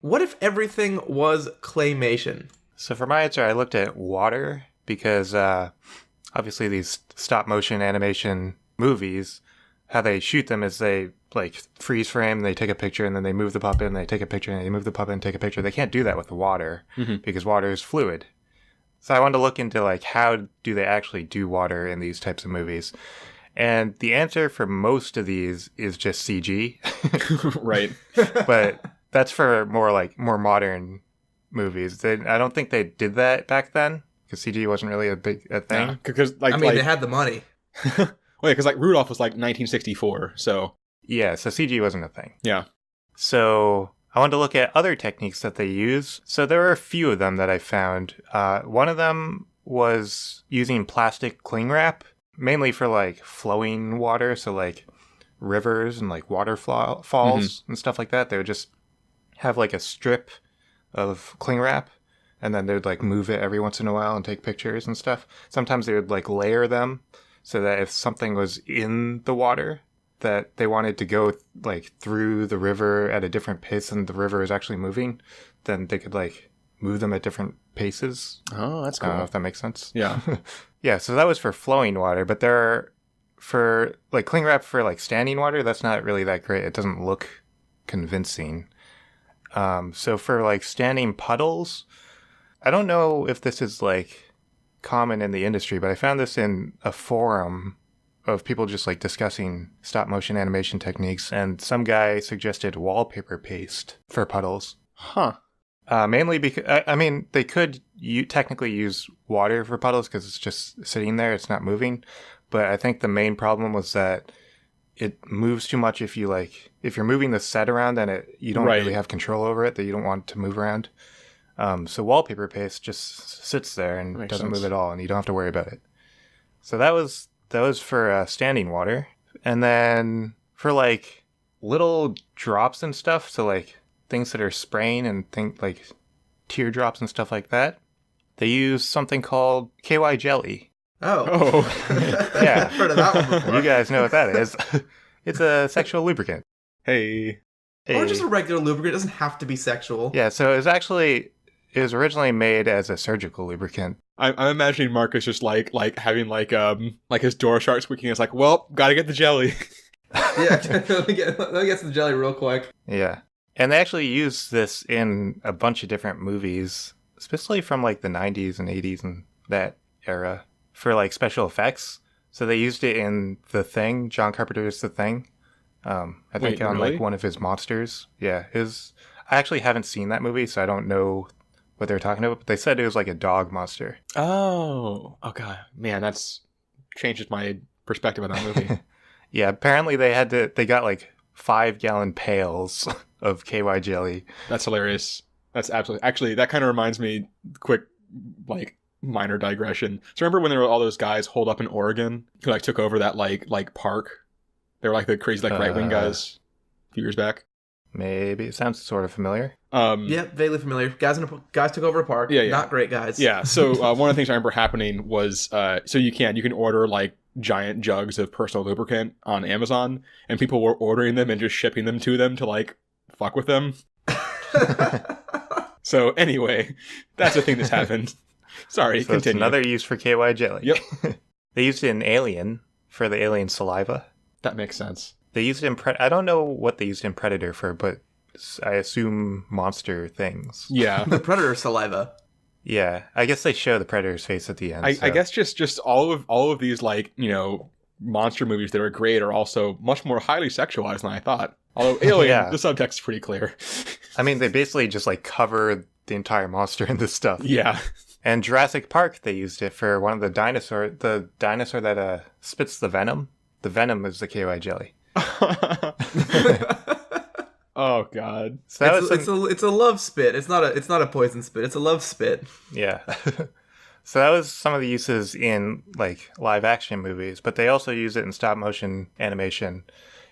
What if everything was claymation? So for my answer, I looked at water because obviously these stop motion animation movies, how they shoot them is they like freeze frame, they take a picture and then they move the puppet and they take a picture and they move the puppet and take a picture. They can't do that with the water because water is fluid. So I wanted to look into like how do they actually do water in these types of movies. And the answer for most of these is just CG. Right. But that's for more modern movies. I don't think they did that back then because CG wasn't really a thing. Yeah, because they had the money. Well, yeah, because like Rudolph was like 1964, so yeah, so CG wasn't a thing. Yeah. So I wanted to look at other techniques that they use. So there were a few of them that I found. One of them was using plastic cling wrap, mainly for like flowing water, so like rivers and like waterfalls and stuff like that. They would just have like a strip of cling wrap, and then they would like move it every once in a while and take pictures and stuff. Sometimes they would like layer them so that if something was in the water that they wanted to go like through the river at a different pace than the river is actually moving, then they could like move them at different paces. Oh, that's cool. I don't know if that makes sense. Yeah. Yeah, so that was for flowing water, but there are, for like cling wrap for like standing water, that's not really that great. It doesn't look convincing. So for like standing puddles, I don't know if this is like common in the industry, but I found this in a forum of people just like discussing stop motion animation techniques, and some guy suggested wallpaper paste for puddles. Huh. Mainly because, I mean, they could technically use water for puddles because it's just sitting there, it's not moving. But I think the main problem was that it moves too much if you're moving the set around, then you don't really have control over it, that you don't want to move around. So wallpaper paste just sits there and doesn't move at all, and you don't have to worry about it. So that was for standing water. And then for like little drops and stuff, so like things that are spraying and like teardrops and stuff like that, they use something called KY jelly. Oh. Yeah. I've heard of that one before. You guys know what that is. It's a sexual lubricant. Hey. Or just a regular lubricant. It doesn't have to be sexual. Yeah, so it was originally made as a surgical lubricant. I'm imagining Marcus just like having like his door starts squeaking. It's like, well, gotta get the jelly. Yeah, let me get some jelly real quick. Yeah. And they actually use this in a bunch of different movies, especially from like the 90s and 80s and that era, for like special effects. So they used it in The Thing, John Carpenter's The Thing. I think on really? like one of his monsters. Yeah, I actually haven't seen that movie, so I don't know what they're talking about, but they said it was like a dog monster. Oh god, man, that's changes my perspective on that movie. Yeah, apparently they got like 5-gallon pails of KY jelly. That's hilarious. That's absolutely, actually, that kind of reminds me, quick, like, minor digression. So remember when there were all those guys holed up in Oregon who like took over that like park? They were like the crazy like right-wing guys a few years back. Maybe. It sounds sort of familiar. Yeah, vaguely familiar. Guys took over a park. Yeah. Not great guys. Yeah, so one of the things I remember happening was, so you can order like giant jugs of personal lubricant on Amazon, and people were ordering them and just shipping them to them to like fuck with them. So anyway, that's a thing that's happened. Sorry, so continue. It's another use for KY jelly. Yep. They used it in Alien for the alien saliva. That makes sense. They used it in I don't know what they used in Predator for, but I assume monster things. Yeah. The Predator saliva. Yeah, I guess they show the Predator's face at the end. I guess just all of these like, monster movies that are great are also much more highly sexualized than I thought. Although Alien, the subtext is pretty clear. I mean, they basically just like cover the entire monster in this stuff. Yeah. And Jurassic Park, they used it for one of the dinosaur that spits the venom. The venom is the KY jelly. Oh God! So it's a love spit. It's not a poison spit. It's a love spit. Yeah. So that was some of the uses in like live action movies, but they also use it in stop motion animation.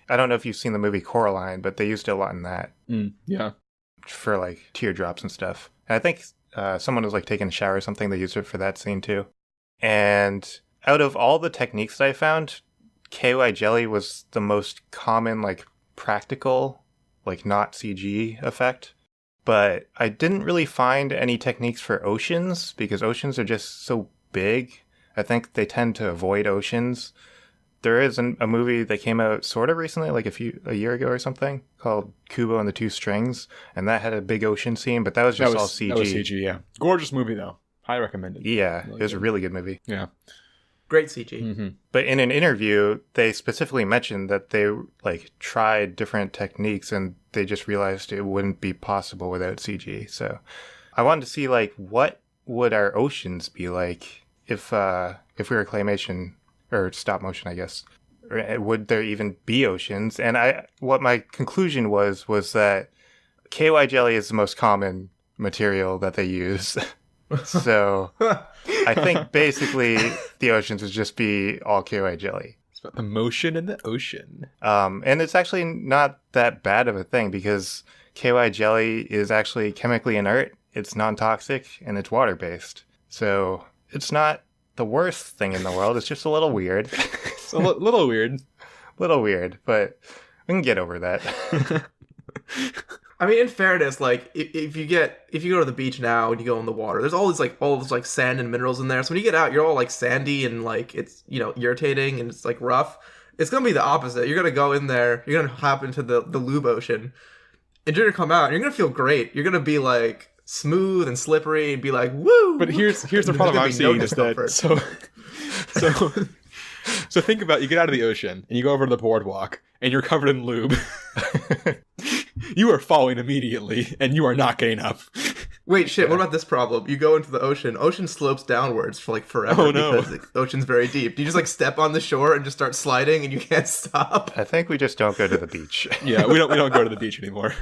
I don't know if you've seen the movie Coraline, but they used it a lot in that. Yeah. For like teardrops and stuff. And I think someone was like taking a shower or something. They used it for that scene too. And out of all the techniques that I found, KY jelly was the most common like practical, like not CG effect. But I didn't really find any techniques for oceans because oceans are just so big. I think they tend to avoid oceans. There is a movie that came out sort of recently, like a year ago or something, called Kubo and the Two Strings, and that had a big ocean scene, but that was just all CG. That was CG, yeah. Gorgeous movie, though. Highly recommended. Yeah, Really it was good. a really good movie. Yeah. Great CG. Mm-hmm. But in an interview, they specifically mentioned that they like tried different techniques and they just realized it wouldn't be possible without CG. So I wanted to see like what would our oceans be like if we were claymation or stop motion, I guess. Or would there even be oceans? And what my conclusion was that KY jelly is the most common material that they use. So I think basically the oceans would just be all KY jelly. It's about the motion in the ocean. And it's actually not that bad of a thing because KY jelly is actually chemically inert, it's non-toxic, and it's water-based. So it's not the worst thing in the world. It's just a little weird. It's a little weird. Little weird, but we can get over that. I mean, in fairness, like if you go to the beach now and you go in the water, there's all those sand and minerals in there. So when you get out, you're all like sandy and like it's irritating and it's like rough. It's gonna be the opposite. You're gonna go in there, you're gonna hop into the lube ocean, and you're gonna come out and you're gonna feel great. You're gonna be like smooth and slippery and be like woo. But here's the problem I'm seeing is that so think about, you get out of the ocean and you go over to the boardwalk and you're covered in lube. You are falling immediately and you are not getting up. Wait, shit, what about this problem? You go into the ocean slopes downwards for like forever. Oh, no. Because the ocean's very deep. Do you just like step on the shore and just start sliding and you can't stop? I think we just don't go to the beach. Yeah, we don't go to the beach anymore.